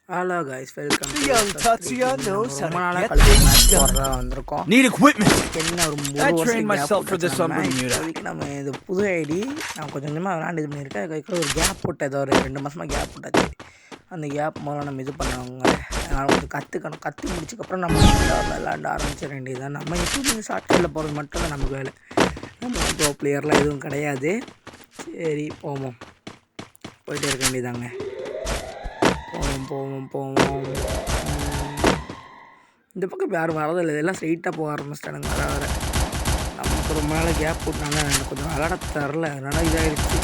Hello guys, welcome to young Tatsuya knows how to get things done. வந்திருக்கோம். Need equipment. I trained myself for this on Bermuda. நம்ம இது புது ID நான் கொஞ்சமா விளையாண்டு இது பண்ணியிருக்கேன். அதுக்கு ஒரு கேப் போட்டு ஏதோ ஒரு 2 மாசமா கேப் போட்டாச்சு. அந்த கேப் மூலம் நம்ம இது பண்ணுவாங்க. அதனால கொஞ்சம் கற்று முடிச்சதுக்கப்புறம் நம்ம விளையாட ஆரம்பிச்சிட வேண்டியதுதான். நம்ம எப்பவுமே ஷார்ட்கட்டில் போகிறது மட்டும் தான் நமக்கு வேலை. நம்ம ப்ரோ பிளேயர்லாம் எதுவும் கிடையாது. சரி போவோம், போயிட்டே இருக்க வேண்டியதாங்க. போவோம். இந்த பக்கம் யாரும் வரதில்லை, இதெல்லாம் ஸ்ட்ரெயிட்டாக போக ஆரம்பிச்சிட்டானுங்க. வர நமக்கு ரொம்ப நாள் கேப் போட்டாங்க, எனக்கு கொஞ்சம் விளாட தரல, அதனால் இதாகிடுச்சு.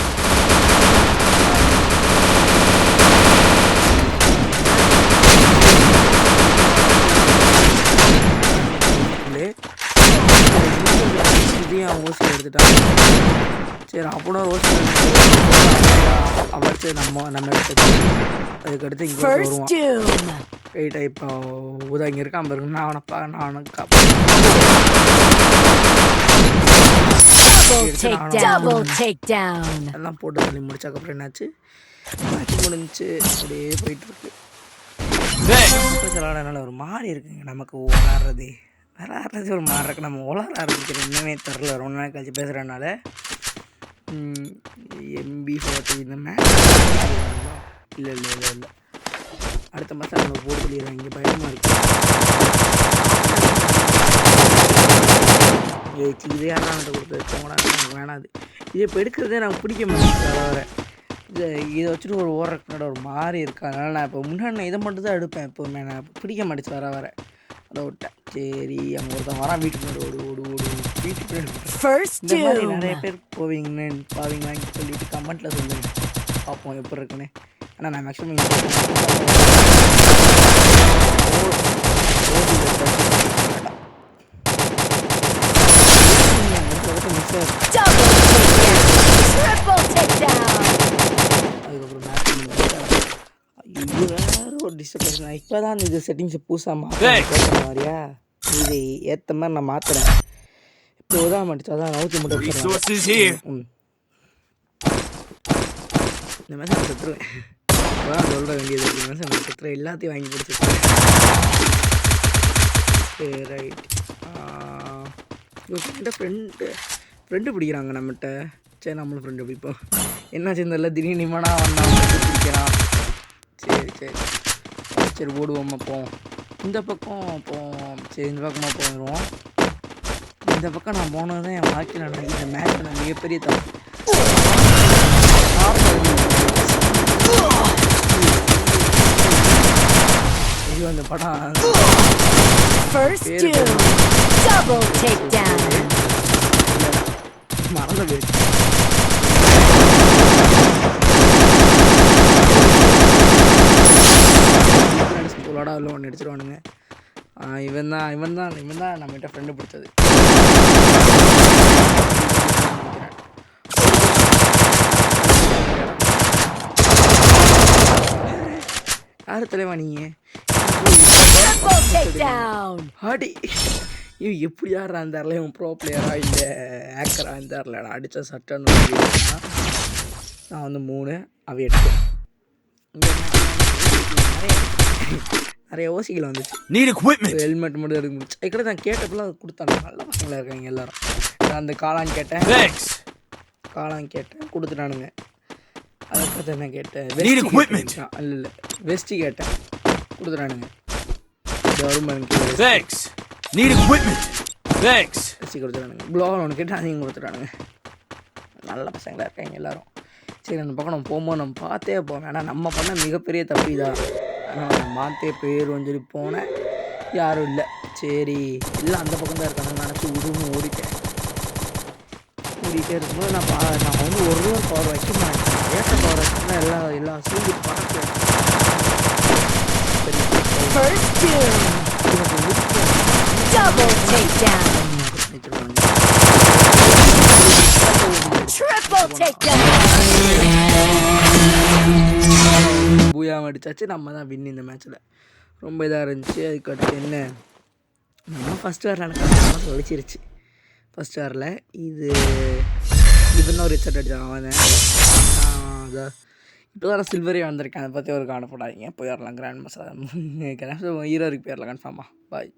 இதையும் ஓசி எடுத்துட்டாங்க. சரி அப்படின்னா ஓசி அவச்சு நம்ம எடுத்து அதுக்கடுத்து இங்கே வருவான். ரைட்டா இப்போ உதா இங்கே இருக்கான் பாருங்க. நான் அவனைப்பா எல்லாம் போட்டு தள்ளி முடிச்சதுக்கப்புறம் என்னாச்சு, மேட்ச் முடிஞ்சு அப்படியே போயிட்டுருக்கு. விளாடனால ஒரு மாதிரி இருக்குங்க நமக்கு விளாட்றது ஒரு மாதிரி இருக்குது. நம்ம விளாட ஆரம்பிக்கிறது இன்னமே தெரில, ரொம்ப நாள் கழிச்சு பேசுகிறதுனால. MB40 இந்த மேட்ச் இல்லை அடுத்த மாதம் நம்ம போட சொல்லிடுறாங்க. இங்கே பயமாக இருக்குது. இதே யாராண்ட கொடுத்து வச்சவங்களா எனக்கு வேணாது. இது இப்போ எடுக்கிறதே நமக்கு பிடிக்க மாட்டேங்குது. வர இதை வச்சுட்டு ஒரு ஓடுறதுக்கு ஒரு மாதிரி இருக்கு. அதனால் நான் இப்போ முன்னாடி இதை மட்டும் தான் எடுப்பேன். எப்போவுமே நான் பிடிக்க மாட்டேச்சு வர அதை விட்டேன். சரி அங்கே ஒருத்தன் வரான், வீட்டுக்கு முன்னாடி ஓடு வீட்டுக்கு இந்த மாதிரி நிறைய பேர் பாவீங்களான்னு சொல்லிட்டு கமெண்ட்டில் சொல்லுங்க, பார்ப்போம் எப்படி இருக்குன்னு. ஆனால் நான் மேக்ஸிமம் ஒரு டிஸ்டர்பன்ஸ். நான் இப்போ தான் இது செட்டிங்ஸை புதுசாக மாற்ற மாதிரியா, இது ஏற்ற மாதிரி நான் மாற்றுறேன். இப்போ தான் மாட்டுச்சு, அதான் நவுத்தி மட்டும் இந்த மாதிரி நான் செத்துருவேன். அதான் சொல்ல வேண்டியது இந்த மாதிரி நான் செத்துருவேன். எல்லாத்தையும் வாங்கி பிடிச்சிருக்கேன். சரி ரைட். இவர்கிட்ட ஃப்ரெண்டு பிடிக்கிறாங்க நம்மகிட்ட. சரி நம்மளும் ஃப்ரெண்டு பிடிப்போம். என்னாச்சு இந்த திடீர்னு நிமனா வந்தான் பிடிக்கிறான். சரி ஓடுவோம். போவோம் இந்த பக்கம் போவோம். சரி இந்த பக்கமாக போயிடுவோம். இந்த பக்கம் நான் போனது தான் என் வாழ்க்கையில் நடந்து இந்த மேட்ச் நான் மிகப்பெரிய தப்பு. இது அந்த படம் மறந்து போயிடுச்சு. அதில் ஒன்று அடிச்சிருவானுங்க. இவன் தான் நம்மகிட்ட ஃப்ரெண்டு பிடிச்சது. யார் தலைவா நீங்கள்? ஆடி எப்படி யாரா இருந்தார்ல, இவன் ப்ரோ பிளேயரா இல்லை ஹேக்கரா இருந்தார்ல. நான் அடித்த சட்டன்னு நான் வந்து 3 அவ 8. நிறைய ஓசிகள் வந்துச்சு. ஹெல்மெட் மட்டும் எடுக்க முடிச்சு. அதுக்கப்புறம் நான் கேட்டப்பெல்லாம் கொடுத்தாங்க. நல்ல பசங்களாக இருக்காங்க எல்லாரும். நான் அந்த காளான் கேட்டேன் கொடுத்துட்டானுங்க. அதுக்கப்புறம் என்ன கேட்டேன், இல்லை வெஸ்டி கேட்டேன் கொடுத்துட்டானுங்க. வெஸ்டி கொடுத்துட்டானுங்க. க்ளோவல் ஒன்று கேட்டேன், அதையும் கொடுத்துட்டானுங்க. நல்ல பசங்களாக இருக்காங்க எல்லாரும். சரி அந்த பக்கம் நம்ம போகும்போது நம்ம பார்த்தே போவேன். ஏன்னா நம்ம பண்ண மிகப்பெரிய தப்பு இதான். ஆனால் நான் மாற்றே போயிடுவோன்னு சொல்லி போனேன், யாரும் இல்லை. சரி எல்லாம் அந்த பக்கம் தான் இருக்காங்க நினச்சி ஓடிட்டே இருக்கும்போது நான் வந்து ஒரு பவர் வைக்க மாட்டேன். ஏற்ற பவர் வச்சுன்னா எல்லா சூழ்நிலை பார்க்குறேன். பூயாம அடிச்சாச்சு. நம்ம தான் வின் இந்த மேட்ச்சில். ரொம்ப இதாக இருந்துச்சு. அதுக்கடுத்து என்ன, நம்ம ஃபஸ்ட் வாரில் எனக்கு ஒழிச்சிருச்சு. ஃபஸ்ட் வாரில் இது இன்னொரு ஹெட்செட் அடித்தான் அவன். இப்போ தான் சில்வரே வந்திருக்கேன். அதை பற்றி ஒரு கவலைப்படாதீங்க. போயிடலாம் கிராண்ட் மாஸ்டர். கிராண்ட் ஹீரோருக்கு போயிடலாம் கன்ஃபார்மாக. பாய்.